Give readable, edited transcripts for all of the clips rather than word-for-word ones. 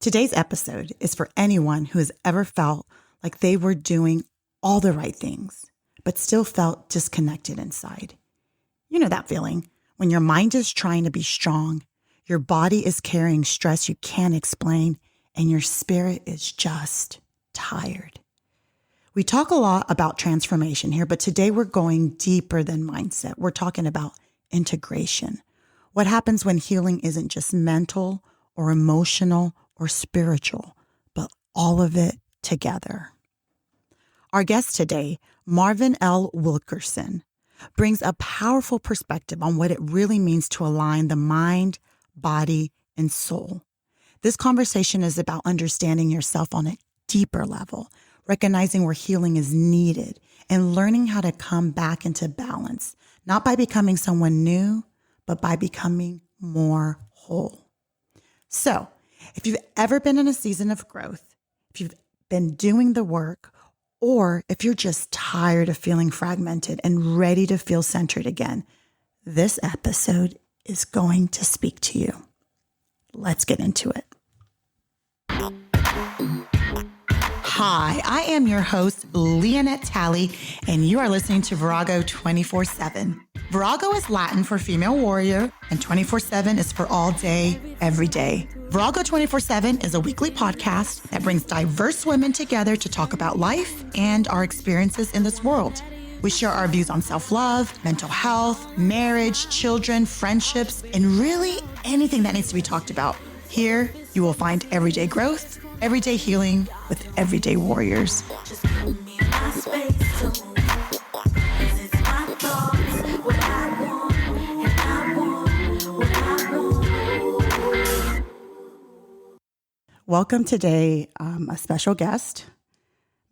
Today's episode is for anyone who has ever felt like they were doing all the right things, but still felt disconnected inside. You know that feeling when your mind is trying to be strong, your body is carrying stress you can't explain, and your spirit is just tired. We talk a lot about transformation here, but today we're going deeper than mindset. We're talking about integration. What happens when healing isn't just mental or emotional or spiritual, but all of it together. Our guest today, Marvin L. Wilkerson, brings a powerful perspective on what it really means to align the mind, body, and soul. This conversation is about understanding yourself on a deeper level, recognizing where healing is needed, and learning how to come back into balance, not by becoming someone new, but by becoming more whole. So, if you've ever been in a season of growth, if you've been doing the work, or if you're just tired of feeling fragmented and ready to feel centered again, this episode is going to speak to you. Let's get into it. Hi, I am your host, Leonette Talley, and you are listening to Virago 24/7. Virago is Latin for female warrior, and 24/7 is for all day, every day. Virago 24/7 is a weekly podcast that brings diverse women together to talk about life and our experiences in this world. We share our views on self-love, mental health, marriage, children, friendships, and really anything that needs to be talked about. Here, you will find everyday growth, everyday healing with everyday warriors. Just give me my space to move. 'Cause it's my thoughts, what I want, and I want what I want. Welcome today, a special guest,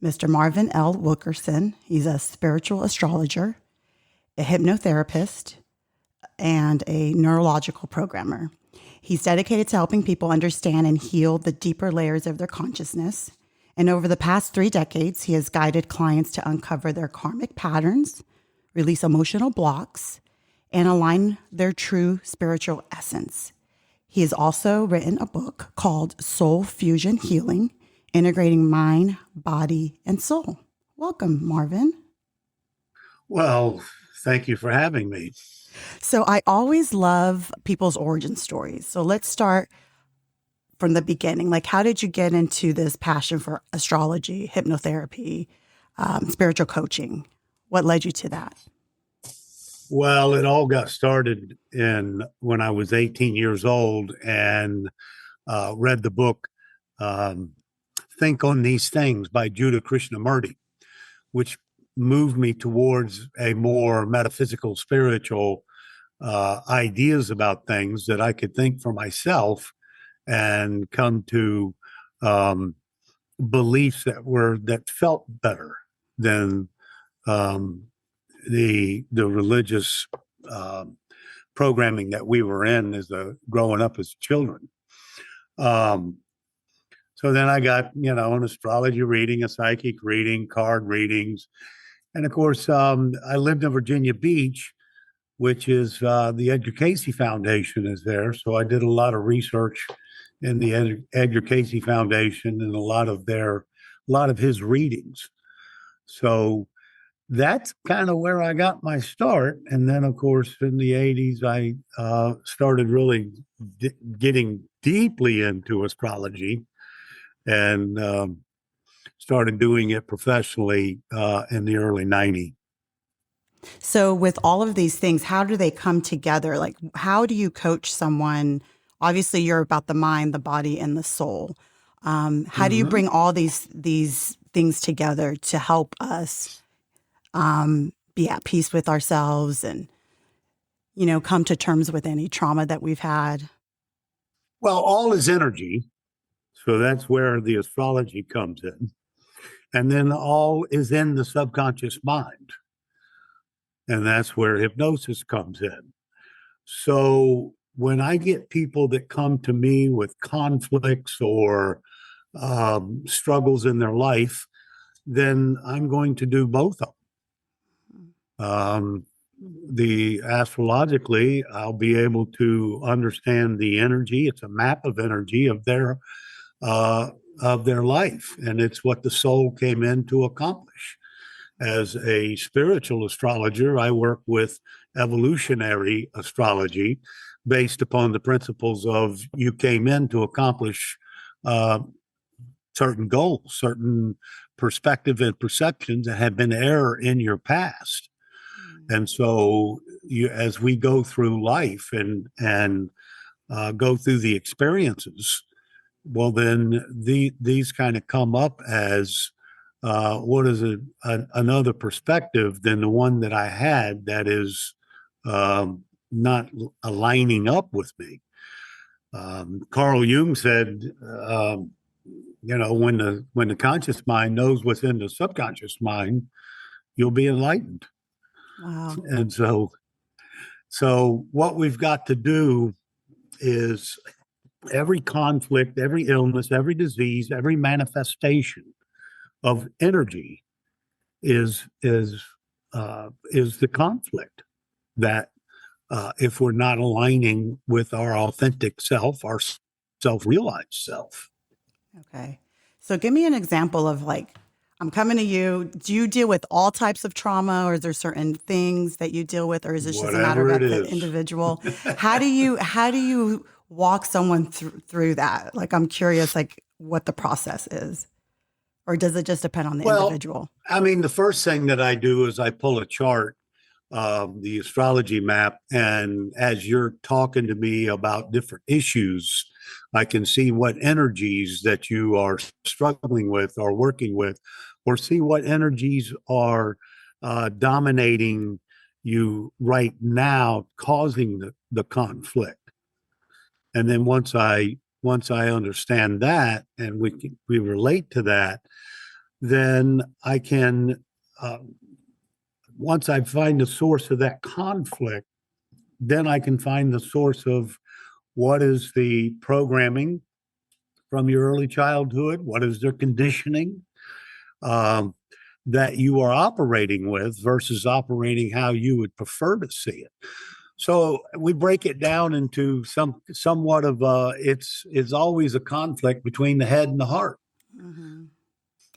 Mr. Marvin L. Wilkerson. He's a spiritual astrologer, a hypnotherapist, and a neurological programmer. He's dedicated to helping people understand and heal the deeper layers of their consciousness. And over the past 3 decades, he has guided clients to uncover their karmic patterns, release emotional blocks, and align their true spiritual essence. He has also written a book called Soul Fusion Healing, Integrating Mind, Body, and Soul. Welcome, Marvin. Well, thank you for having me. So I always love people's origin stories. So let's start from the beginning. Like, how did you get into this passion for astrology, hypnotherapy, spiritual coaching? What led you to that? Well, it all got started when I was 18 years old and read the book Think on These Things by Judah Krishnamurti, which moved me towards a more metaphysical, spiritual ideas about things that I could think for myself and come to beliefs that felt better than the religious programming that we were in growing up as children. So then I got, an astrology reading, a psychic reading, card readings. And of course, I lived in Virginia Beach, which is the Edgar Cayce Foundation is there. So I did a lot of research in the Edgar Cayce Foundation and a lot of his readings. So that's kind of where I got my start. And then, of course, in the 80s, I started really getting deeply into astrology and started doing it professionally in the early 90s. So with all of these things, how do they come together? Like, how do you coach someone? Obviously, you're about the mind, the body, and the soul. How do you bring all these things together to help us be at peace with ourselves and, come to terms with any trauma that we've had? Well, all is energy. So that's where the astrology comes in. And then all is in the subconscious mind. And that's where hypnosis comes in. So when I get people that come to me with conflicts or struggles in their life, then I'm going to do both of them. Astrologically, I'll be able to understand the energy. It's a map of energy of their uh, of their life. And it's what the soul came in to accomplish. As a spiritual astrologer, I work with evolutionary astrology based upon the principles of you came in to accomplish uh, certain goals, certain perspective and perceptions that have been error in your past. And so as we go through life and go through the experiences, well, then these kind of come up as what is another perspective than the one that I had that is not aligning up with me. Carl Jung said, when the conscious mind knows what's in the subconscious mind, you'll be enlightened. Wow. And so what we've got to do is every conflict, every illness, every disease, every manifestation of energy is the conflict that if we're not aligning with our authentic self, our self-realized self. Okay. So give me an example of like, I'm coming to you. Do you deal with all types of trauma, or is there certain things that you deal with, or is this just a matter Whatever about it the is. individual? How do you walk someone through that? Like, I'm curious, like what the process is, or does it just depend on the Well, individual? I mean, the first thing that I do is I pull a chart, the astrology map, and as you're talking to me about different issues, I can see what energies that you are struggling with or working with, or see what energies are dominating you right now, causing the conflict. And then once I understand that, and we relate to that, then I can once I find the source of that conflict, then I can find the source of what is the programming from your early childhood, what is their conditioning um, that you are operating with versus operating how you would prefer to see it. So we break it down into somewhat of it's always a conflict between the head and the heart. Mm-hmm.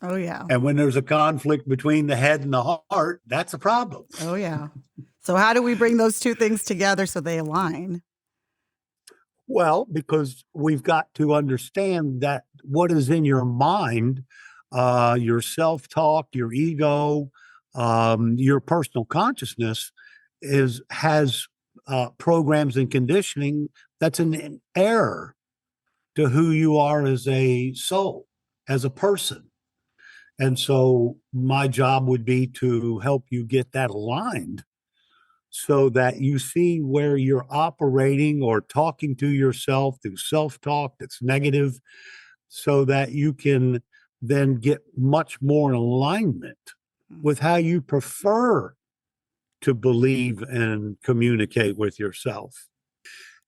Oh yeah. And when there's a conflict between the head and the heart, that's a problem. Oh yeah. So how do we bring those two things together so they align? Well, because we've got to understand that what is in your mind, your self talk, your ego, your personal consciousness has programs and conditioning that's an error to who you are as a soul, as a person. And so my job would be to help you get that aligned so that you see where you're operating or talking to yourself through self-talk that's negative, so that you can then get much more in alignment with how you prefer to believe and communicate with yourself.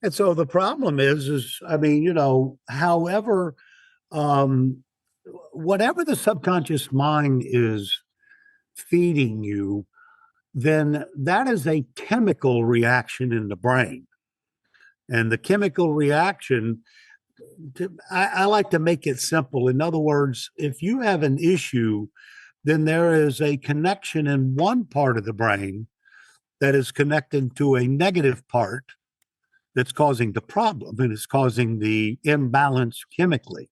And so the problem is I mean, however, um, whatever the subconscious mind is feeding you, then that is a chemical reaction in the brain. And the chemical reaction, I like to make it simple. In other words, if you have an issue, then there is a connection in one part of the brain that is connected to a negative part that's causing the problem and is causing the imbalance chemically.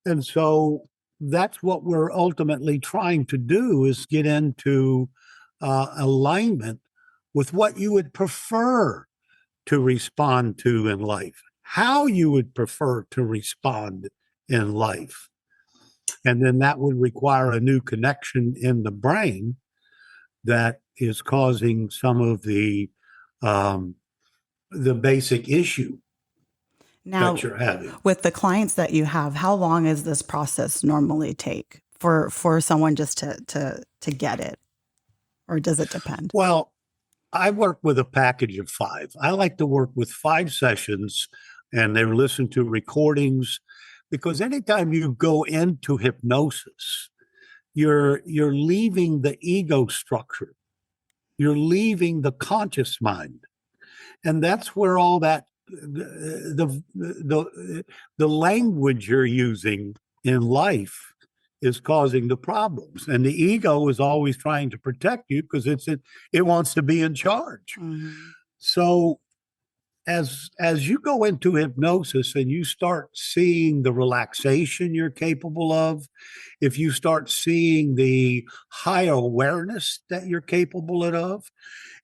And so that's what we're ultimately trying to do, is get into alignment with what you would prefer to respond to in life, how you would prefer to respond in life. And then that would require a new connection in the brain that is causing some of the basic issue Now, that you're having. with the clients that you have, how long does this process normally take for someone just to get it, or does it depend? Well, I work with a package of 5. I like to work with 5 sessions, and they listen to recordings, because anytime you go into hypnosis, you're leaving the ego structure. You're leaving the conscious mind. And that's where all that the language you're using in life is causing the problems, and the ego is always trying to protect you because it wants to be in charge. Mm-hmm. So as you go into hypnosis and you start seeing the relaxation you're capable of, if you start seeing the high awareness that you're capable of,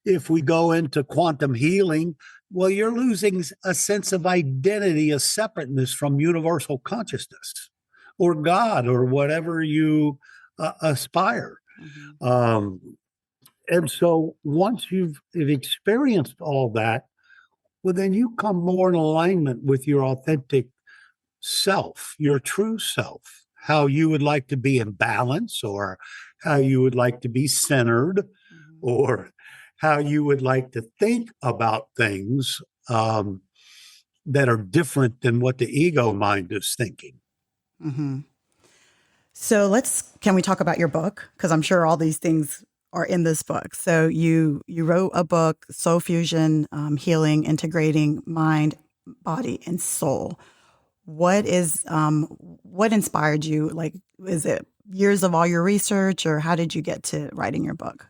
if we go into quantum healing, well, you're losing a sense of identity, a separateness from universal consciousness or God or whatever you aspire. Mm-hmm. And so once you've experienced all that, well, then you come more in alignment with your authentic self, your true self, how you would like to be in balance, or how you would like to be centered, Mm-hmm. or how you would like to think about things that are different than what the ego mind is thinking. Mm-hmm. So can we talk about your book? Because I'm sure all these things are in this book. So you wrote a book, Soul Fusion, Healing, Integrating Mind, Body, and Soul. What inspired you? Like, is it years of all your research, or how did you get to writing your book?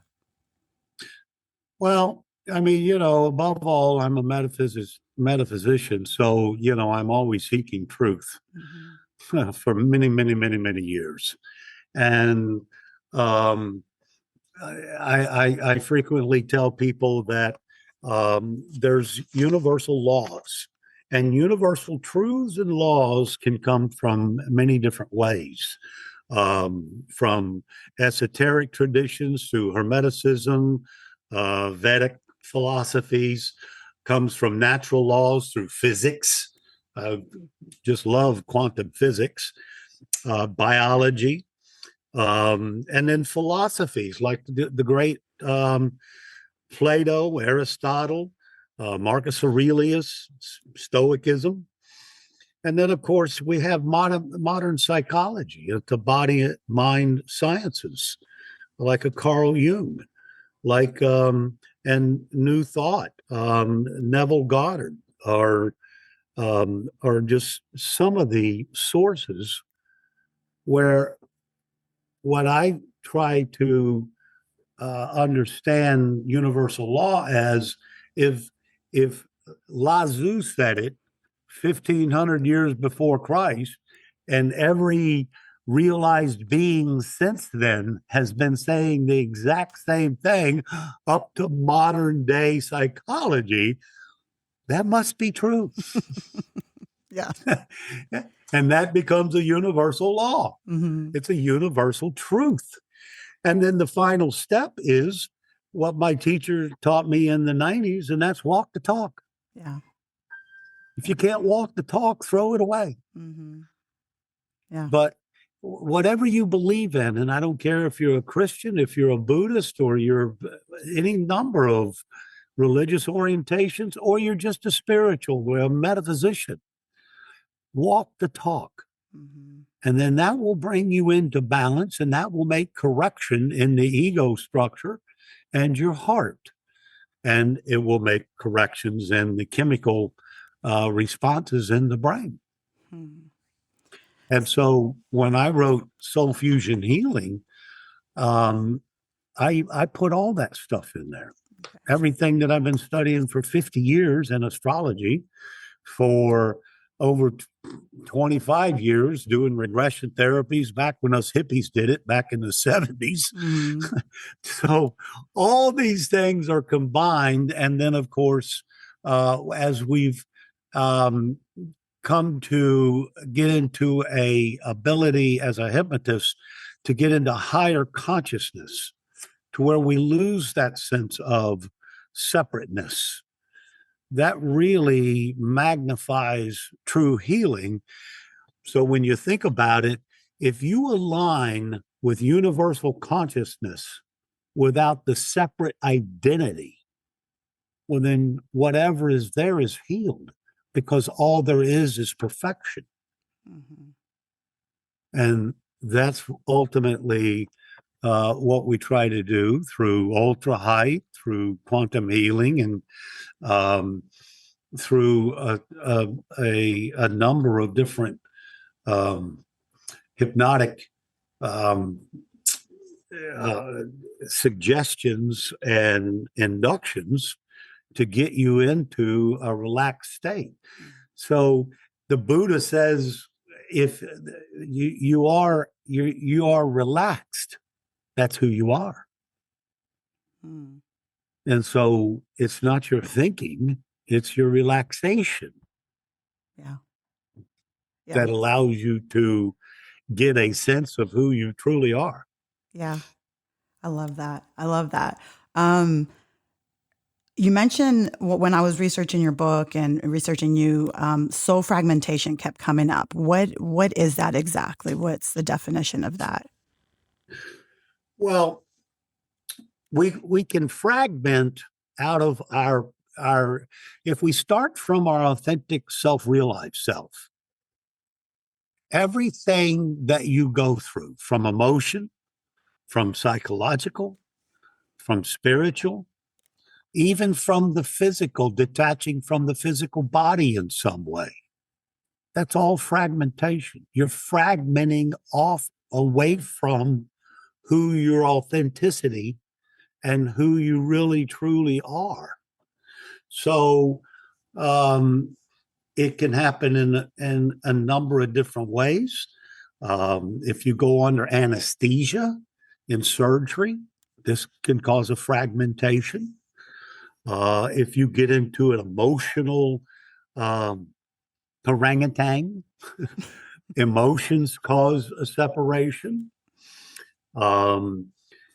Well, I mean, above all, I'm a metaphysician. So, I'm always seeking truth Mm-hmm. for many, many, many, many years. And um, I frequently tell people that there's universal laws, and universal truths and laws can come from many different ways, from esoteric traditions to Hermeticism, Vedic philosophies, comes from natural laws through physics. Just love quantum physics, biology, and then philosophies like the great Plato, Aristotle, Marcus Aurelius, Stoicism. And then, of course, we have modern psychology, the body mind sciences, like a Carl Jung, like and New Thought, Neville Goddard, are just some of the sources where what I try to understand universal law as, if Lazu said it 1,500 years before Christ, and every realized being since then has been saying the exact same thing up to modern day psychology, that must be true. Yeah. And that becomes a universal law. Mm-hmm. It's a universal truth. And then the final step is what my teacher taught me in the 90s, and that's walk the talk. Yeah. If you can't walk the talk, throw it away. Mm-hmm. Yeah. But whatever you believe in, and I don't care if you're a Christian, if you're a Buddhist, or you're any number of religious orientations, or you're just a spiritual or a metaphysician, walk the talk. Mm-hmm. And then that will bring you into balance, and that will make correction in the ego structure and your heart. And it will make corrections in the chemical responses in the brain. Mm-hmm. And so when I wrote Soul Fusion Healing, I put all that stuff in there. Okay. Everything that I've been studying for 50 years in astrology, for over 25 years doing regression therapies, back when us hippies did it back in the 70s. Mm-hmm. So all these things are combined. And then, of course, as we've come to get into a ability as a hypnotist to get into higher consciousness, to where we lose that sense of separateness, that really magnifies true healing. So when you think about it, if you align with universal consciousness without the separate identity, well, then whatever is there is healed, because all there is perfection. Mm-hmm. And that's ultimately what we try to do through ultra height, through quantum healing, and through a number of different um, hypnotic um, uh, suggestions and inductions to get you into a relaxed state. So the Buddha says, if you are relaxed, that's who you are. Mm. And so it's not your thinking, it's your relaxation Yeah. Yeah. that allows you to get a sense of who you truly are. Yeah. I love that. I love that. You mentioned when I was researching your book and researching you, soul fragmentation kept coming up. What is that exactly? What's the definition of that? Well, we can fragment out of our if we start from our authentic self-realized self, everything that you go through from emotion, from psychological, from spiritual, even from the physical, detaching from the physical body in some way. That's all fragmentation. You're fragmenting off away from who your authenticity and who you really truly are. So um, it can happen in a number of different ways. If you go under anesthesia in surgery, this can cause a fragmentation. If you get into an emotional um, orangutan, emotions cause a separation. Um,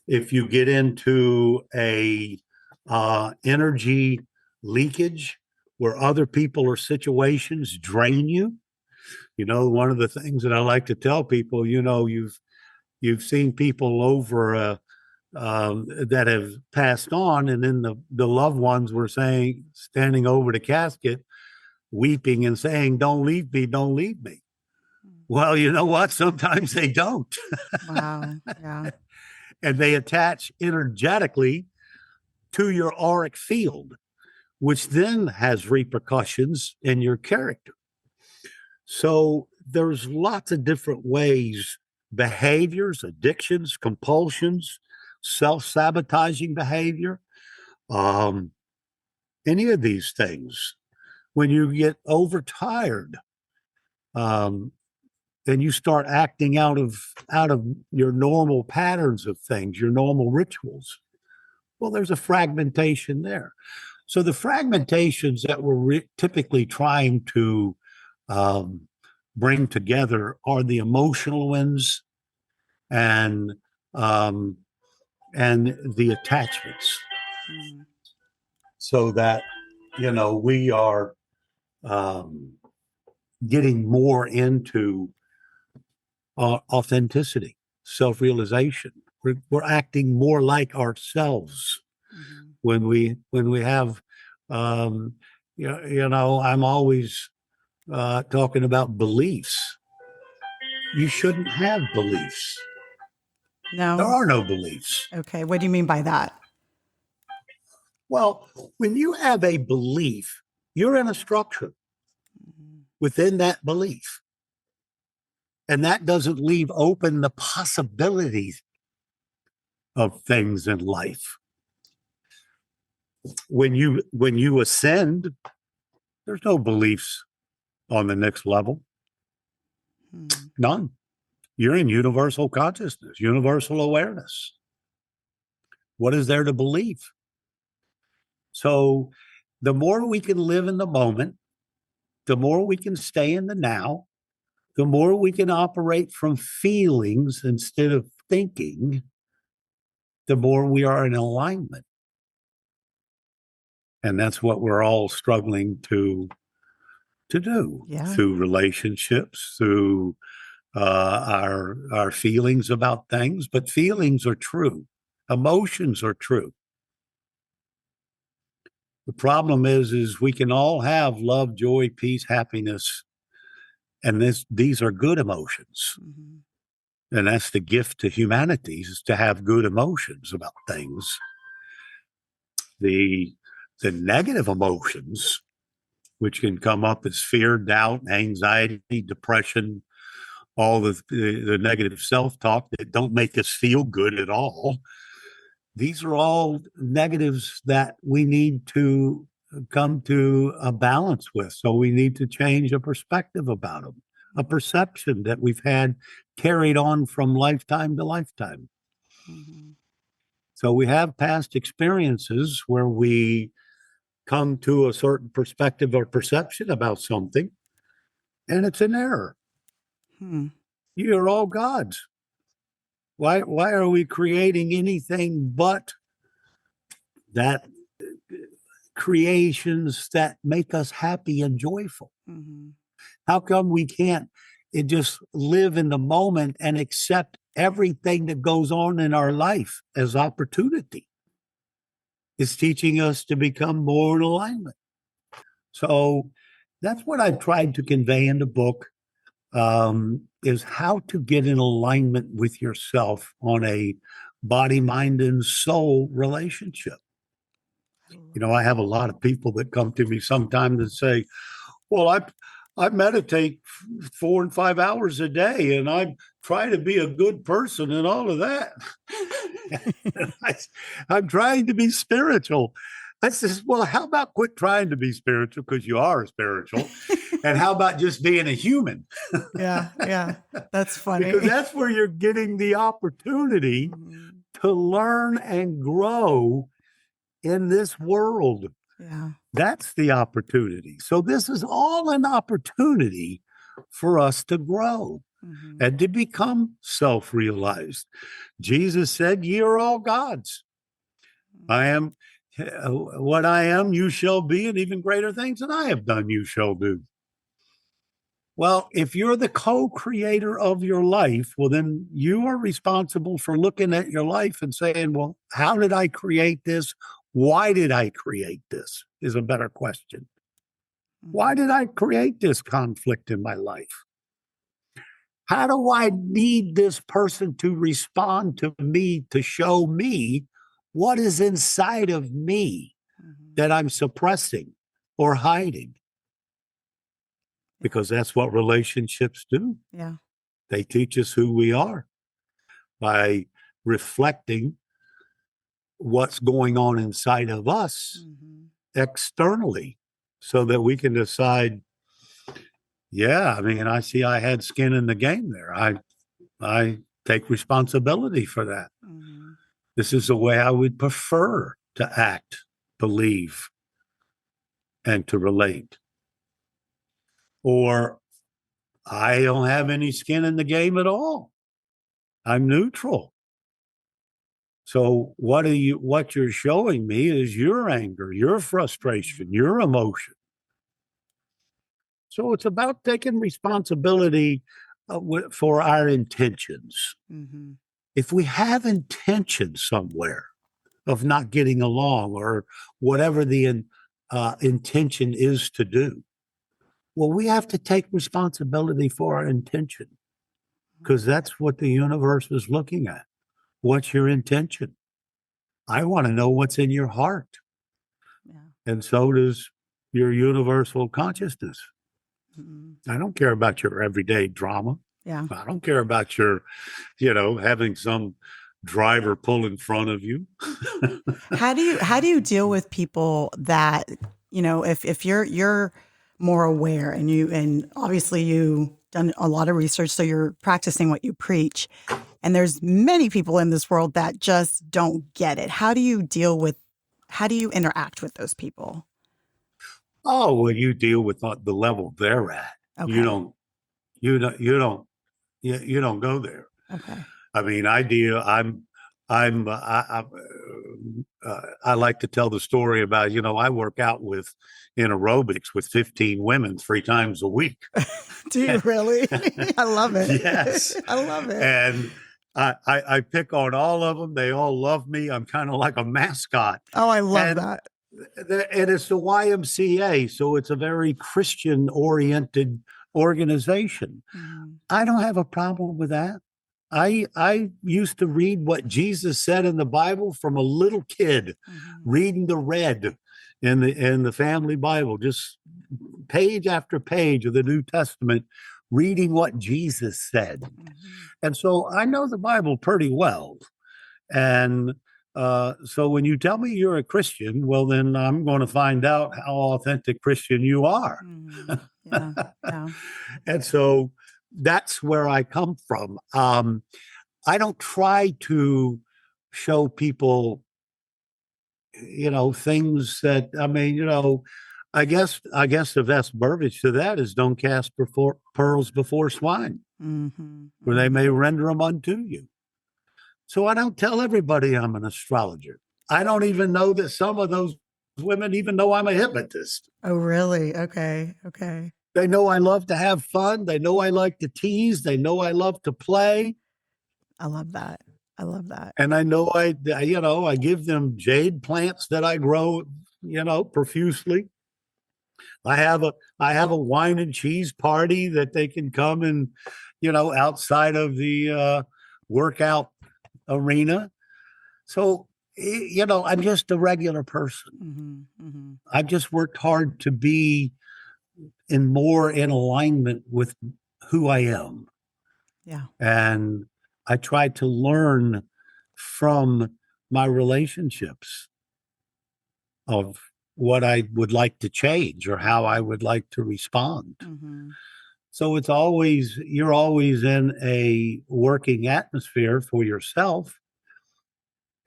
if you get into a energy leakage where other people or situations drain you, one of the things that I like to tell people, you've seen people over that have passed on, and then the loved ones were saying, standing over the casket, weeping and saying, "Don't leave me, don't leave me." Well, you know what? Sometimes they don't, Wow. Yeah. and they attach energetically to your auric field, which then has repercussions in your character. So there's lots of different ways, behaviors, addictions, compulsions, self-sabotaging behavior, um, any of these things. When you get overtired, um, and you start acting out of your normal patterns of things, your normal rituals, well, there's a fragmentation there. So the fragmentations that we're typically trying to um, bring together are the emotional ones and um, and the attachments, Mm. so that we are um, getting more into authenticity, self-realization. We're acting more like ourselves Mhm. when we have I'm always talking about beliefs. You shouldn't have beliefs. There No. are no beliefs. Okay. What do you mean by that? Well, when you have a belief, you're in a structure Mhm. within that belief, and that doesn't leave open the possibilities of things in life. When you ascend, there's no beliefs on the next level. Mm. None. You're in universal consciousness, universal awareness. What is there to believe? So the more we can live in the moment, the more we can stay in the now, the more we can operate from feelings instead of thinking, the more we are in alignment. And that's what we're all struggling to do Yeah. through relationships, through our feelings about things. But feelings are true, emotions are true. The problem is we can all have love, joy, peace, happiness, and these are good emotions. Mhm. And that's the gift to humanity, is to have good emotions about things. The the negative emotions which can come up as fear, doubt, anxiety, depression, all the negative self-talk that don't make us feel good at all. These are all negatives that we need to come to a balance with. So we need to change a perspective about them, a perception that we've had carried on from lifetime to lifetime. Mm-hmm. So we have past experiences where we come to a certain perspective or perception about something, and it's an error. Hmm. You're all gods. Why are we creating anything but that creations that make us happy and joyful? Mm-hmm. How come we can't just live in the moment and accept everything that goes on in our life as opportunity? It's teaching us to become more in alignment. So that's what I tried to convey in the book, is how to get in alignment with yourself on a body, mind, and soul relationship. You know, I have a lot of people that come to me sometimes and say, well, I meditate 4 and 5 hours a day, and I try to be a good person and all of that. I'm trying to be spiritual. I says, well, how about quit trying to be spiritual, because you are spiritual, and how about just being a human? Yeah, that's funny. Because that's where you're getting the opportunity Mm-hmm. to learn and grow in this world. Yeah. That's the opportunity. So this is all an opportunity for us to grow Mm-hmm. and to become self-realized. Jesus said, ye are all gods. I am what I am, you shall be, and even greater things than I have done, you shall do. Well, if you're the co-creator of your life, well, then you are responsible for looking at your life and saying, well, how did I create this? Why did I create this? Is a better question. Why did I create this conflict in my life? How do I need this person to respond to me to show me what is inside of me that I'm suppressing or hiding? Because that's what relationships do. Yeah. They teach us who we are by reflecting what's going on inside of us Mm-hmm. externally so that we can decide, yeah, I mean, I see I had skin in the game there. I take responsibility for that. Mm-hmm. This is the way I would prefer to act, believe, and to relate. Or I don't have any skin in the game at all. I'm neutral. So what you're showing me is your anger, your frustration, your emotion. So it's about taking responsibility for our intentions. Mm-hmm. If we have intention somewhere of not getting along or whatever the intention is to do, well, we have to take responsibility for our intention, because that's what the universe is looking at. What's your intention? I want to know what's in your heart. Yeah. And so does your universal consciousness. Mm-hmm. I don't care about your everyday drama. Yeah. I don't care about your, having some driver pull in front of you. How do you deal with people that, if you're more aware and obviously you done a lot of research, so you're practicing what you preach, and there's many people in this world that just don't get it. How do you interact with those people? Oh, well, you deal with the level they're at. You Okay. don't, you don't, you don't, you don't go there. Okay. I mean, I like to tell the story about, I work out in aerobics with 15 women 3 times a week. Do you really? I love it. Yes. I love it. And I pick on all of them. They all love me. I'm kind of like a mascot. Oh, I love And that. and it's the YMCA, so it's a very Christian oriented organization. Mm-hmm. I don't have a problem with that. I used to read what Jesus said in the Bible from a little kid, Mm-hmm. reading the red in the family Bible, just page after page of the New Testament, reading what Jesus said. Mm-hmm. And so I know the Bible pretty well. And so when you tell me you're a Christian, well, then I'm going to find out how authentic Christian you are. Mm-hmm. Yeah. Yeah. And so that's where I come from. I don't try to show people, things that, I mean, I guess the best verbiage to that is don't cast before pearls before swine, Mm-hmm. for they may render them unto you. So I don't tell everybody I'm an astrologer. I don't even know that some of those women even know I'm a hypnotist. Oh, really? Okay. Okay. They know I love to have fun. They know I like to tease. They know I love to play. I love that. I love that. And I know I give them jade plants that I grow, profusely. I have a wine and cheese party that they can come and, outside of the workout arena. So, I'm just a regular person. Mm-hmm. Mm-hmm. I've just worked hard to be more in alignment with who I am. Yeah. And I try to learn from my relationships of what I would like to change or how I would like to respond. Mm-hmm. So you're always in a working atmosphere for yourself.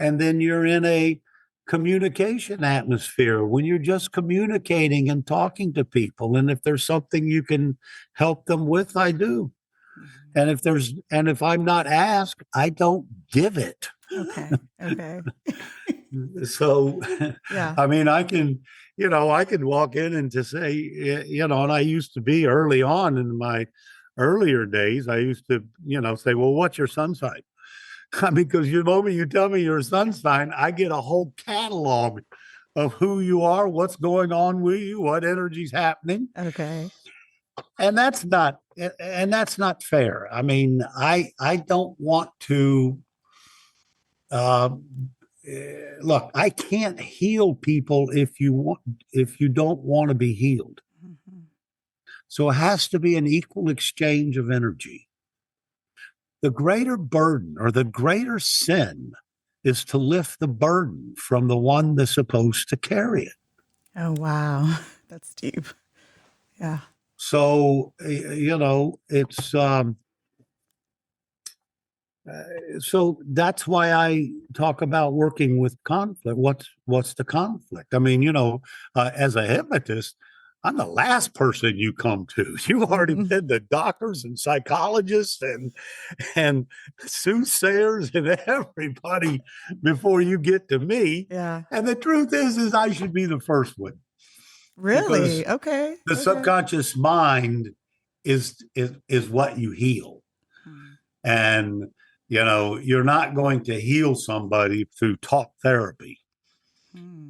And then you're in a communication atmosphere when you're just communicating and talking to people. And if there's something you can help them with, I do. Mm-hmm. And if I'm not asked, I don't give it. Okay. Okay. So, Yeah. I mean, I can walk in and just say, and I used to be early on in my earlier days, I used to, say, well, what's your sun sign? I mean, because the moment you tell me your sun sign, I get a whole catalog of who you are, what's going on with you, what energy's happening. Okay. And that's not fair. I mean, I don't want to uh, look, I can't heal people if you don't want to be healed. Mm-hmm. So it has to be an equal exchange of energy. The greater burden or the greater sin is to lift the burden from the one that's supposed to carry it. Oh, wow. That's deep. Yeah. So, it's so that's why I talk about working with conflict. What's the conflict? I mean, as a hypnotist, I'm the last person you come to. You've already Mm-hmm. been to doctors and psychologists and soothsayers and everybody before you get to me. Yeah. And the truth is I should be the first one because Really? Okay. the Okay. subconscious mind is what you heal. Mm-hmm. And you're not going to heal somebody through talk therapy. Mm-hmm.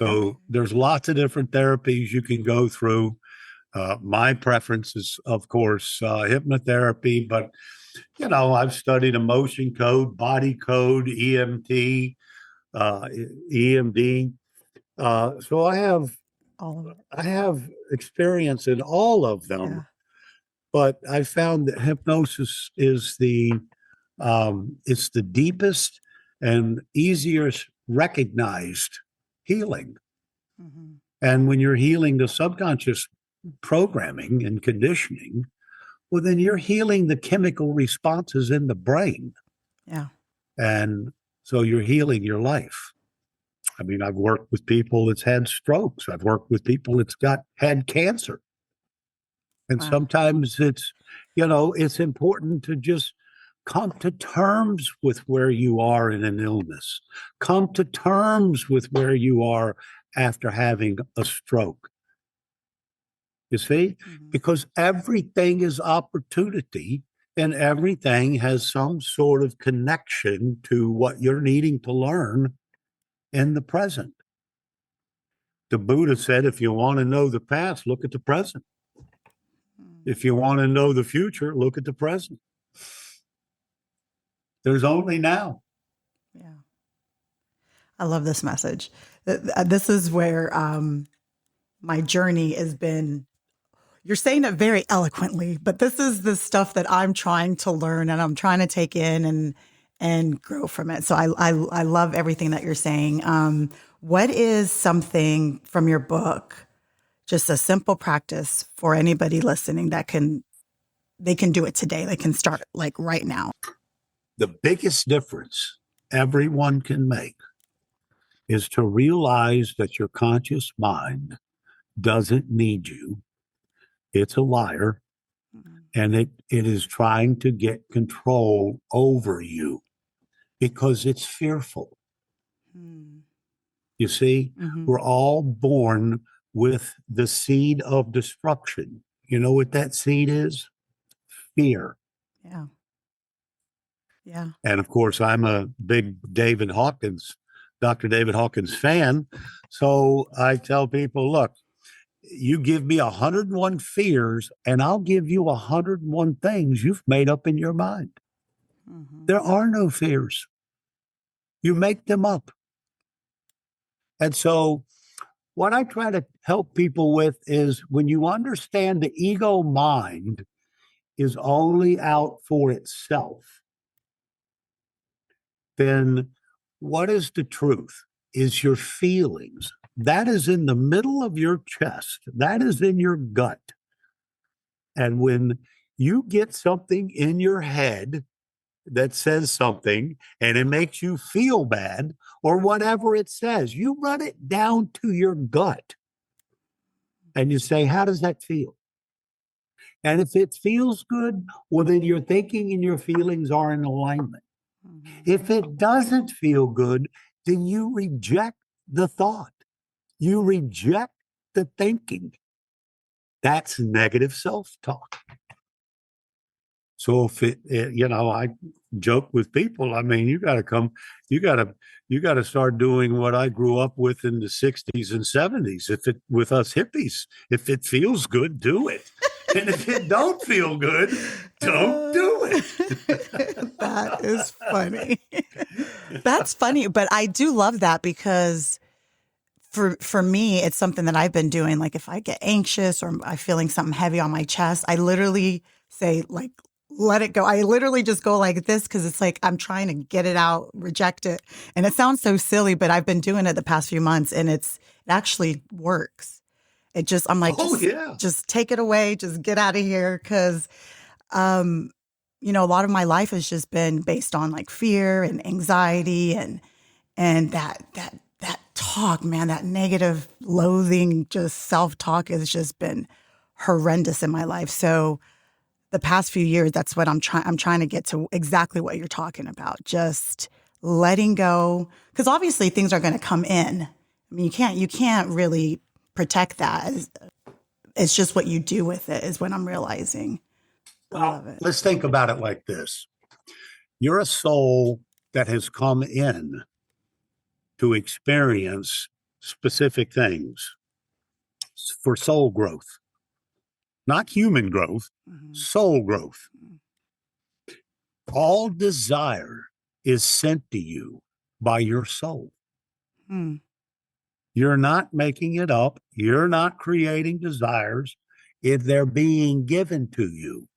Okay. So there's lots of different therapies you can go through. My preference is, of course, hypnotherapy, but I've studied emotion code, body code, EMT, uh, EMD. So All of it. I have experience in all of them, Yeah. but I found that hypnosis is it's the deepest and easiest recognized healing. Mm-hmm. And when you're healing the subconscious programming and conditioning, well, then you're healing the chemical responses in the brain. Yeah. And so you're healing your life. I mean, I've worked with people that's had strokes. I've worked with people that's had cancer. And Wow. sometimes it's important to just come to terms with where you are in an illness. Come to terms with where you are after having a stroke. You see? Mm-hmm. Because everything is opportunity and everything has some sort of connection to what you're needing to learn in the present. The Buddha said, if you want to know the past, look at the present. If you want to know the future, look at the present. There's only now. Yeah. I love this message. This is where, my journey has been, you're saying it very eloquently, but this is the stuff that I'm trying to learn and I'm trying to take in and grow from it. So I love everything that you're saying. What is something from your book, just a simple practice for anybody listening they can do it today. They can start like right now. The biggest difference everyone can make is to realize that your conscious mind doesn't need you. It's a liar, and it is trying to get control over you because it's fearful. Mm. You see, Mm-hmm. we're all born with the seed of destruction. You know what that seed is? Fear. Yeah. Yeah. And of course, I'm a big Dr. David Hawkins fan. So I tell people, look, you give me 101 fears, and I'll give you 101 things you've made up in your mind. Mm-hmm. There are no fears. You make them up. And so, what I try to help people with is when you understand the ego mind is only out for itself, then what is the truth? Is your feelings. That is in the middle of your chest, that is in your gut. And when you get something in your head that says something and it makes you feel bad or whatever it says, you run it down to your gut and you say, how does that feel? And if it feels good, well, then your thinking and your feelings are in alignment. Mm-hmm. If it doesn't feel good, then you reject the thought, you reject the thinking. That's negative self talk. So if I joke with people. I mean, you got to, you got to start doing what I grew up with in the '60s and '70s. With us hippies, if it feels good, do it, and if it don't feel good, don't do it. That is funny. That's funny, but I do love that because for me, it's something that I've been doing. Like if I get anxious or I'm feeling something heavy on my chest, I literally say like, let it go. I literally just go like this because it's like I'm trying to get it out, reject it. And it sounds so silly, but I've been doing it the past few months and it actually works. I'm like, Oh yeah. just take it away, just get out of here. Cause, um, a lot of my life has just been based on like fear and anxiety and that talk, man, that negative, loathing, just self-talk has just been horrendous in my life. So the past few years, that's what I'm trying to get to exactly what you're talking about. Just letting go. Because obviously things are going to come in. I mean, you can't really protect that. It's just what you do with it is what I'm realizing. I love Well, it. let's think about it like this. You're a soul that has come in to experience specific things for soul growth, not human growth, Mm-hmm. soul growth. All desire is sent to you by your soul. Mm-hmm. You're not making it up. You're not creating desires. If they're being given to you,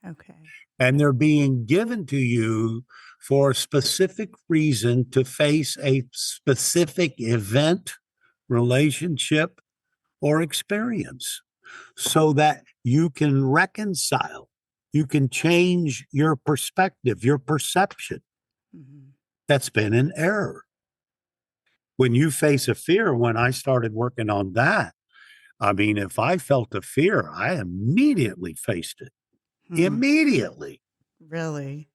Okay. and they're being given to you for a specific reason to face a specific event, relationship, or experience so that you can reconcile, you can change your perspective, your perception Mm-hmm. that's been in error. When you face a fear, when I started working on that, I mean, if I felt a fear, I immediately faced it. Hmm. Immediately. Really?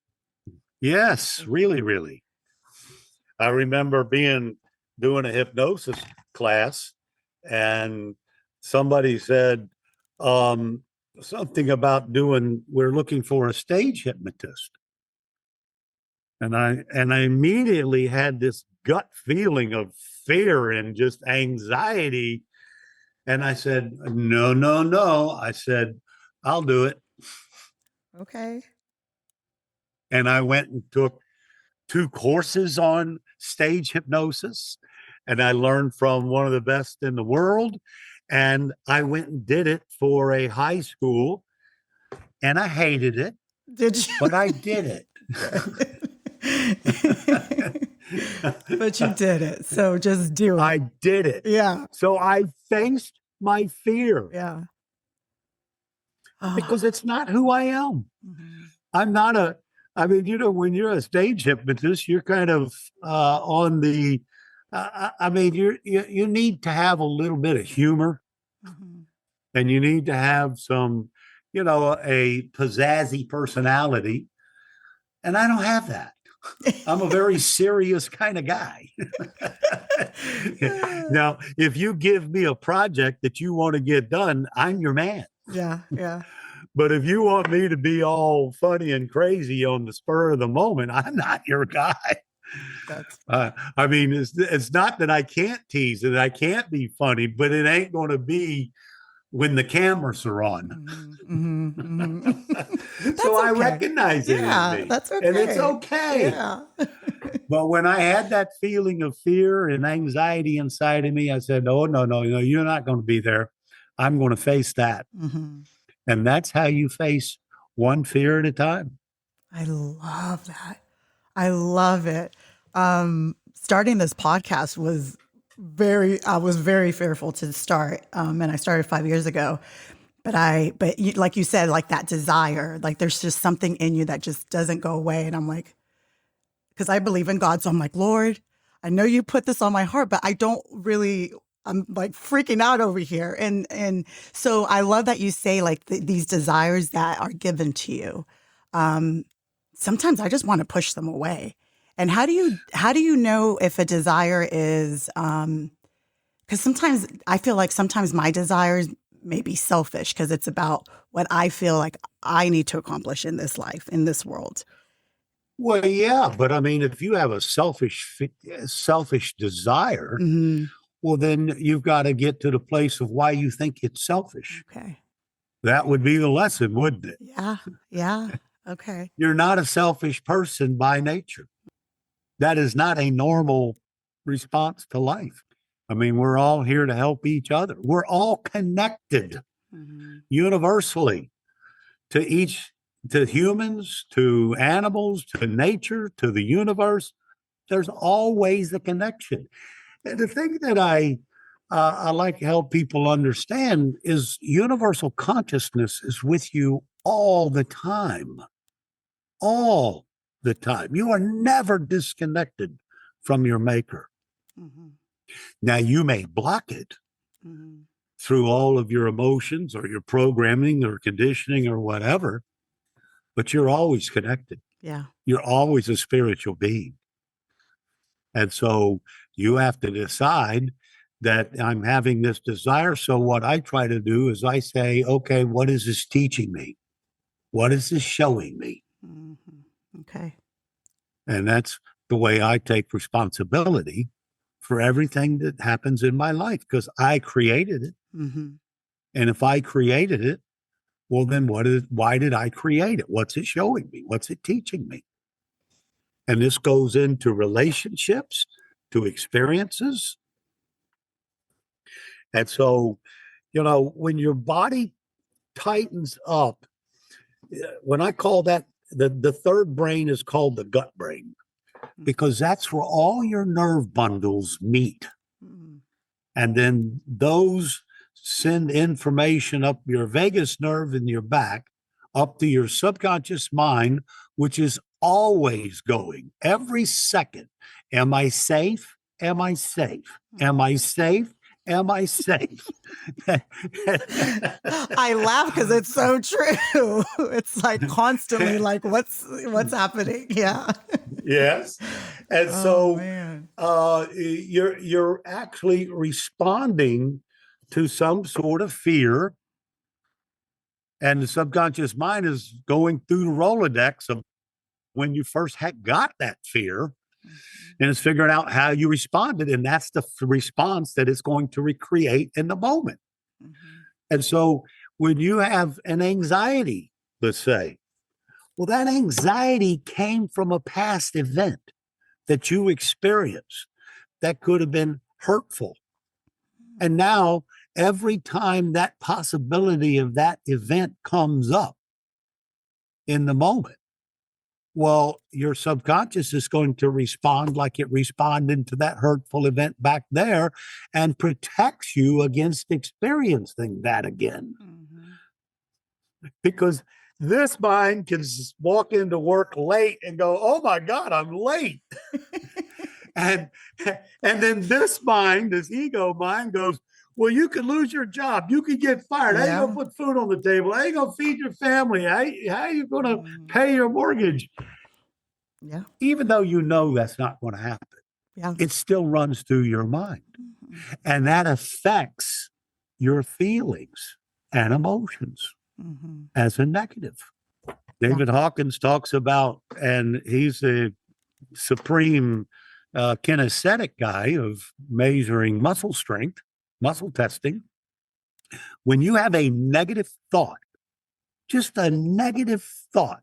Yes, really, Okay. really. I remember doing a hypnosis class, and somebody said something about we're looking for a stage hypnotist. And I immediately had this gut feeling of fear and just anxiety. And I said, no, no, no. I said, I'll do it. Okay. And I went and took 2 courses on stage hypnosis. And I learned from one of the best in the world. And I went and did it for a high school, and I hated it, Did you? but I did it. But you did it. So just do it. I did it. Yeah. So I faced my fear Yeah. because it's not who I am. Mhm. I'm not a, I mean, when you're a stage hypnotist, you're kind of on the, I mean, you need to have a little bit of humor, Mhm. and you need to have some, a pizzazzy personality. And I don't have that. I'm a very serious kind of guy. Now, if you give me a project that you want to get done, I'm your man. Yeah. Yeah. But if you want me to be all funny and crazy on the spur of the moment, I'm not your guy. That's I mean, it's not that I can't tease and I can't be funny, but it ain't going to be when the cameras are on. mm-hmm, mm-hmm, mm-hmm. So I okay. recognize it in me. That's okay. And it's okay. Yeah. But when I had that feeling of fear and anxiety inside of me, I said, no, you're not going to be there. I'm going to face that. Mm-hmm. And that's how you face one fear at a time. I love that. I love it. Starting this podcast was I was very fearful to start. And I started 5 years ago, but like you said, like that desire, like there's just something in you that just doesn't go away. And I'm like, because I believe in God. So I'm like, Lord, I know you put this on my heart, but I don't really, I'm like freaking out over here. And so I love that you say like these desires that are given to you. Sometimes I just want to push them away. And how do you know if a desire is, because sometimes I feel like sometimes my desires may be selfish because it's about what I feel like I need to accomplish in this life, in this world. Well, yeah, but I mean, if you have a selfish desire, Mm-hmm. well, then you've got to get to the place of why you think it's selfish. Okay. That would be the lesson, wouldn't it? Yeah. Yeah. Okay. You're not a selfish person by nature. That is not a normal response to life. I mean, we're all here to help each other. We're all connected Mm-hmm. universally to humans, to animals, to nature, to the universe. There's always a connection. And the thing that I like to help people understand is universal consciousness is with you all the time. All the time. You are never disconnected from your maker. Mm-hmm. Now, you may block it Mm-hmm. through all of your emotions or your programming or conditioning or whatever, but you're always connected. Yeah. You're always a spiritual being. And so you have to decide that I'm having this desire. So what I try to do is I say, okay, what is this teaching me? What is this showing me? Mm-hmm. Okay. And that's the way I take responsibility for everything that happens in my life because I created it. Mm-hmm. And if I created it, well, then why did I create it? What's it showing me? What's it teaching me? And this goes into relationships, to experiences. And so, when your body tightens up, when I call that the third brain is called the gut brain, because that's where all your nerve bundles meet. Mm-hmm. And then those send information up your vagus nerve in your back, up to your subconscious mind, which is always going every second. Am I safe? Am I safe? Am I safe? Am I safe? I laugh because it's so true. It's like constantly like, what's happening? Yeah. Yes. And Oh, so man. you're actually responding to some sort of fear. And the subconscious mind is going through the Rolodex of when you first got that fear, and it's figuring out how you responded. And that's the response that it's going to recreate in the moment. Mm-hmm. And so when you have an anxiety, let's say, well, that anxiety came from a past event that you experienced that could have been hurtful. And now every time that possibility of that event comes up in the moment, well, your subconscious is going to respond like it responded to that hurtful event back there and protects you against experiencing that again. Because this mind can walk into work late and go, oh my God, I'm late. and then this mind, this ego mind goes, well, you could lose your job. You could get fired. How you going to put food on the table? How you going to feed your family? How are you going to pay your mortgage? Yeah. Even though you know that's not going to happen, it still runs through your mind. And that affects your feelings and emotions as a negative. David Hawkins talks about, and he's a supreme kinesthetic guy of measuring muscle strength, muscle testing. When you have a negative thought, just a negative thought,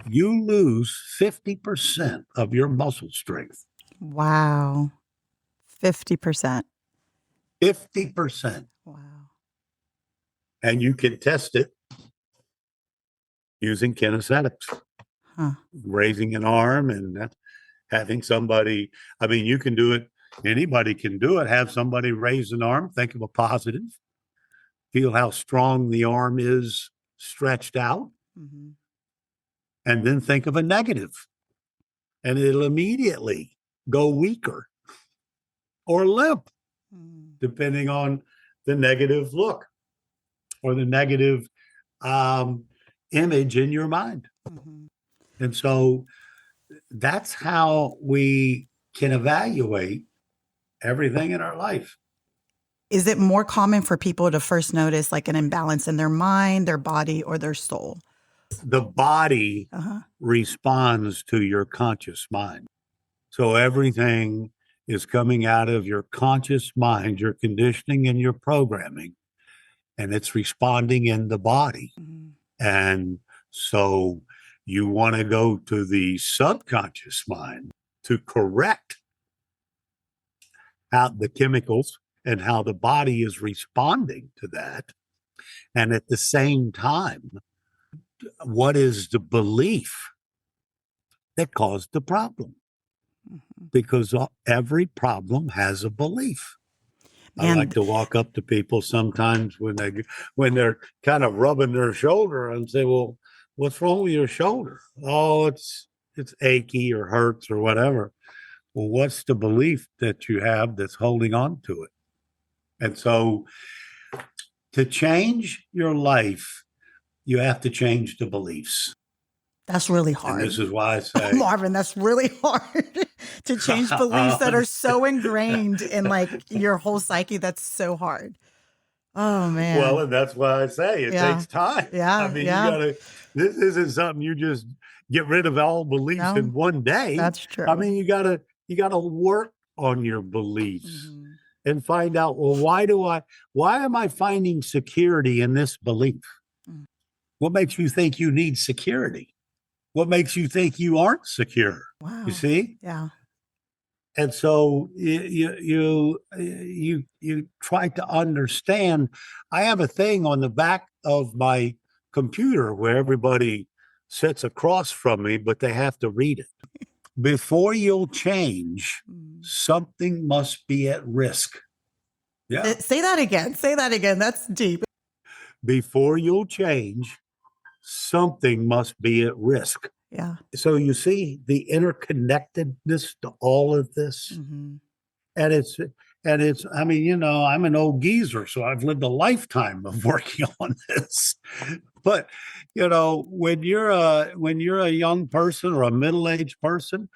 you lose 50% of your muscle strength. Wow. 50%. 50%. Wow. And you can test it using kinesthetics, raising an arm and having somebody, I mean, you can do it. Anybody can do it. Have somebody raise an arm, think of a positive, feel how strong the arm is stretched out, and then think of a negative. And it'll immediately go weaker or limp, depending on the negative look or the negative image in your mind. And so that's how we can evaluate everything in our life. Is it more common for people to first notice like an imbalance in their mind, their body, or their soul? The body responds to your conscious mind. So everything is coming out of your conscious mind, your conditioning and your programming, and it's responding in the body. And so you want to go to the subconscious mind to correct how the chemicals and how the body is responding to that. And at the same time, what is the belief that caused the problem? Because every problem has a belief. I like to walk up to people sometimes when they're kind of rubbing their shoulder and say, well, what's wrong with your shoulder? Oh, it's achy or hurts or whatever. Well, what's the belief that you have that's holding on to it? And so to change your life, you have to change the beliefs. That's really hard. And this is why I say, Marvin, that's really hard to change beliefs that are so ingrained in like your whole psyche. That's so hard. Oh man. Well, and that's why I say it takes time. Yeah. I mean, this isn't something you just get rid of all beliefs in one day. That's true. I mean, you gotta work on your beliefs and find out, well, why am I finding security in this belief? What makes you think you need security? What makes you think you aren't secure? Wow. You see? Yeah. And so you try to understand. I have a thing on the back of my computer where everybody sits across from me, but they have to read it. Before you'll change, something must be at risk. Yeah. Say that again. Say that again. That's deep. Before you'll change, something must be at risk. Yeah. So you see the interconnectedness to all of this. And it's, I mean, I'm an old geezer, so I've lived a lifetime of working on this. But, when you're a young person or a middle-aged person,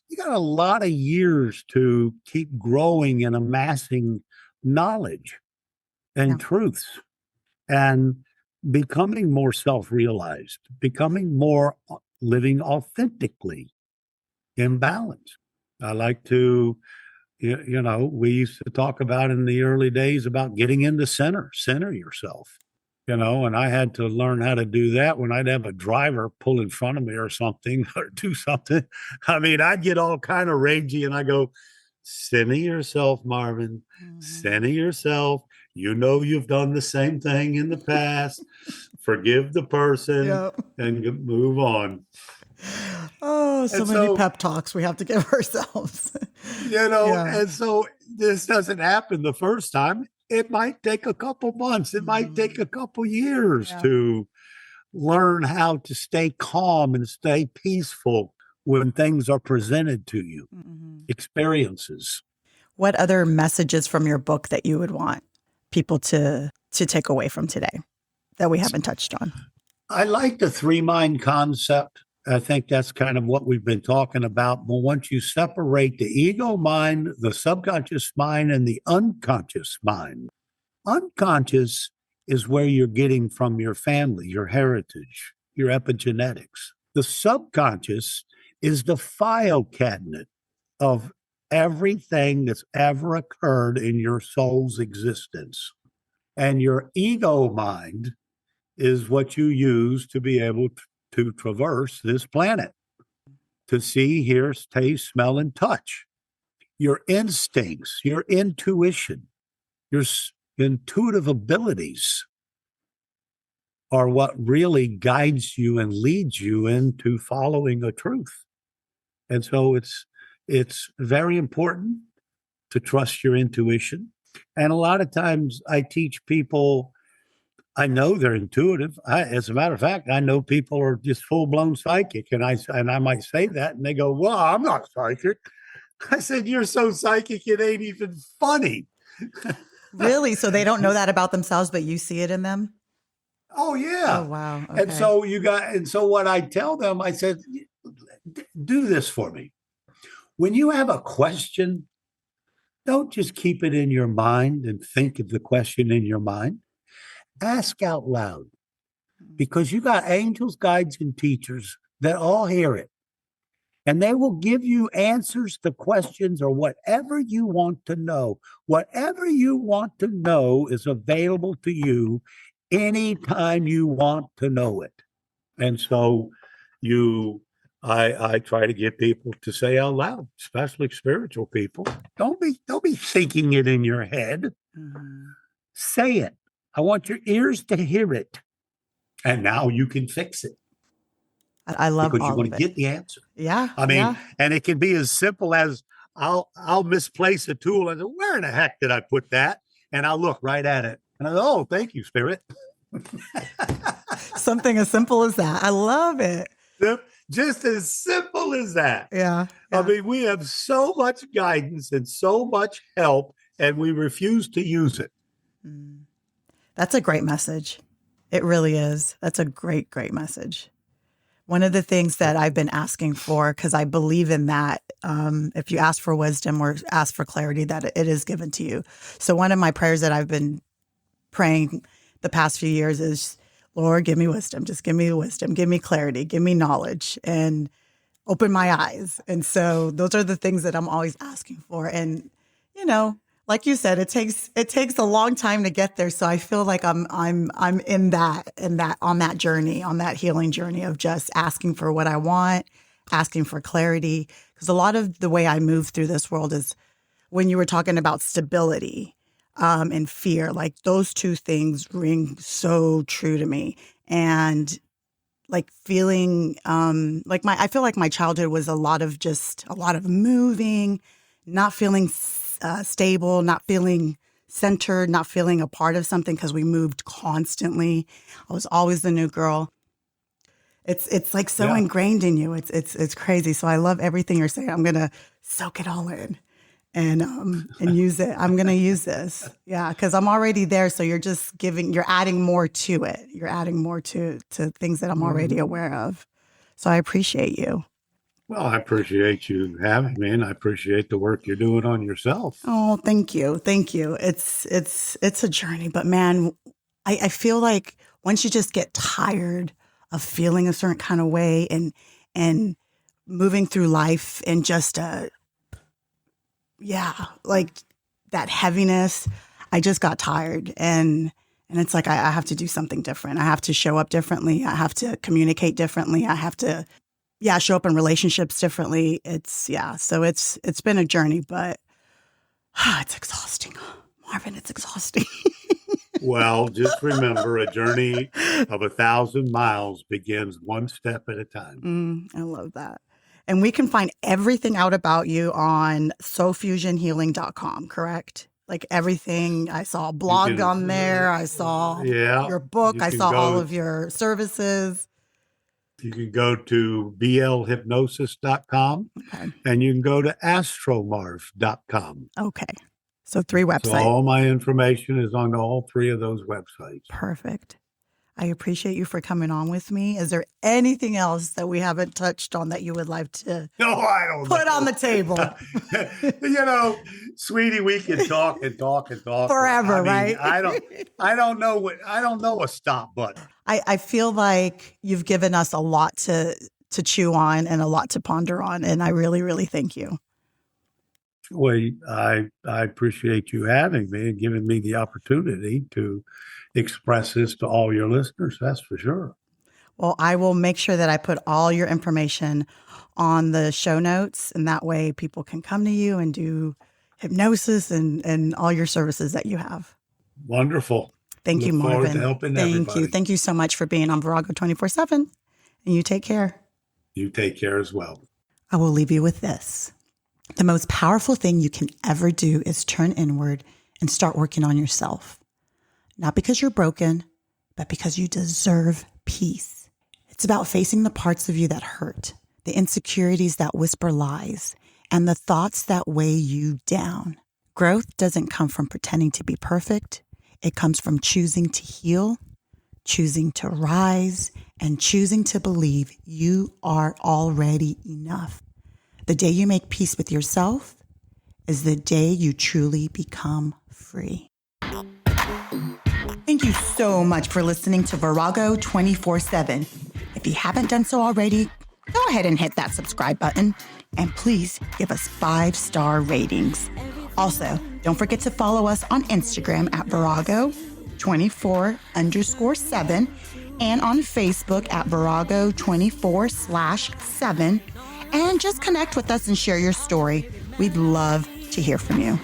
you got a lot of years to keep growing and amassing knowledge and truths and becoming more self-realized, becoming more living authentically in balance. I like to, we used to talk about in the early days about getting into center yourself, and I had to learn how to do that when I'd have a driver pull in front of me or something or do something. I mean, I'd get all kind of ragey and I go, center yourself, Marvin, center yourself. You know you've done the same thing in the past. Forgive the person Yep. and move on. Oh, so And many so, pep talks we have to give ourselves. Yeah. and so this doesn't happen the first time. It might take a couple months. It might take a couple years Yeah. to learn how to stay calm and stay peaceful when things are presented to you, Mhm. experiences. What other messages from your book that you would want people to take away from today that we haven't touched on? I like the three mind concept. I think that's kind of what we've been talking about. But once you separate the ego mind, the subconscious mind, and the unconscious mind, unconscious is where you're getting from your family, your heritage, your epigenetics. The subconscious is the file cabinet of everything that's ever occurred in your soul's existence. And your ego mind is what you use to be able to traverse this planet, to see, hear, taste, smell, and touch. Your instincts, your intuition, your intuitive abilities are what really guides you and leads you into following a truth. And so it's very important to trust your intuition. And a lot of times I teach people, I know they're intuitive. As a matter of fact, I know people are just full blown psychic, and I might say that, and they go, "Well, I'm not psychic." I said, "You're so psychic, it ain't even funny." Really? So they don't know that about themselves, but you see it in them? Oh Oh, yeah, wow. and Okay. so and so what I tell them, I said, "Do this for me. When you have a question, don't just keep it in your mind and think of the question in your mind. Ask out loud." Because you got angels, guides, and teachers that all hear it. And they will give you answers to questions or whatever you want to know. Whatever you want to know is available to you anytime you want to know it. And so I try to get people to say out loud, especially spiritual people. Don't be thinking it in your head. Mhm. Say it. I want your ears to hear it. And now you can fix it I love because you're all going of to it. get the answer. Yeah. I mean, Yeah. and it can be as simple as I'll misplace a tool and say, where in the heck did I put that? And I'll look right at it and I go, oh, thank you, spirit. Something as simple as that. I love it. Just as simple as that. Yeah. I Yeah. mean, we have so much guidance and so much help, and we refuse to use it. Mm. That's a great message. It really is. That's a great, great message. One of the things that I've been asking for, because I believe in that, if you ask for wisdom or ask for clarity, that it is given to you. So one of my prayers that I've been praying the past few years is, Lord, give me wisdom. Just give me the wisdom. Give me clarity. Give me knowledge and open my eyes. And so those are the things that I'm always asking for. And, you know, like you said, it takes a long time to get there. So I feel like I'm in that on that journey, on that healing journey of just asking for what I want, asking for clarity. Because a lot of the way I move through this world is when you were talking about stability and fear, like those two things ring so true to me. And like feeling like I feel like my childhood was a lot of moving, not feeling stable, not feeling centered, not feeling a part of something because we moved constantly. I was always the new girl. It's like so Yeah. ingrained in you. It's crazy. So I love everything you're saying. I'm gonna soak it all in and use it. I'm gonna use this. Yeah, because I'm already there. So you're adding more to it. You're adding more to things that I'm already Mhm. aware of. So I appreciate you. Well, I appreciate you having me, and I appreciate the work you're doing on yourself. Oh, thank you. Thank you. It's a journey, but man, I feel like once you just get tired of feeling a certain kind of way and moving through life and just yeah, like that heaviness. I just got tired and it's like I have to do something different. I have to show up differently. I have to communicate differently. I have to show up in relationships differently. So it's been a journey, but it's exhausting. Marvin, it's exhausting. Well, just remember, a journey of 1,000 miles begins one step at a time. I love that. And we can find everything out about you on soulfusionhealing.com, correct? Like everything. I saw a You blog on there. I saw yeah, your book. you I can saw all go, of your services. you can go to blhypnosis.com Okay. and you can go to astromarv.com. Okay. So 3 So websites. all my information is on all 3 of those websites. Perfect. I appreciate you for coming on with me. Is there anything else that we haven't touched on that you would like to No, I don't put know. on the table? Sweetie, we can talk and talk and talk Forever, I mean, right? I don't know a stop button. I feel like you've given us a lot to chew on and a lot to ponder on. And I really, really thank you. Well, I appreciate you having me and giving me the opportunity to express this to all your listeners. That's for sure. Well, I will make sure that I put all your information on the show notes, and that way people can come to you and do hypnosis and all your services that you have. Wonderful. Thank you, Look forward Marvin. to helping Thank everybody. you. Thank you so much for being on Virago 24/7. And you take care. You take care as well. I will leave you with this. The most powerful thing you can ever do is turn inward and start working on yourself. Not because you're broken, but because you deserve peace. It's about facing the parts of you that hurt, the insecurities that whisper lies, and the thoughts that weigh you down. Growth doesn't come from pretending to be perfect. It comes from choosing to heal, choosing to rise, and choosing to believe you are already enough. The day you make peace with yourself is the day you truly become free. Thank you so much for listening to Virago 24/7. If you haven't done so already, go ahead and hit that subscribe button and please give us 5-star ratings. Also, don't forget to follow us on Instagram at Virago24_7 and on Facebook at Virago24/7. And just connect with us and share your story. We'd love to hear from you.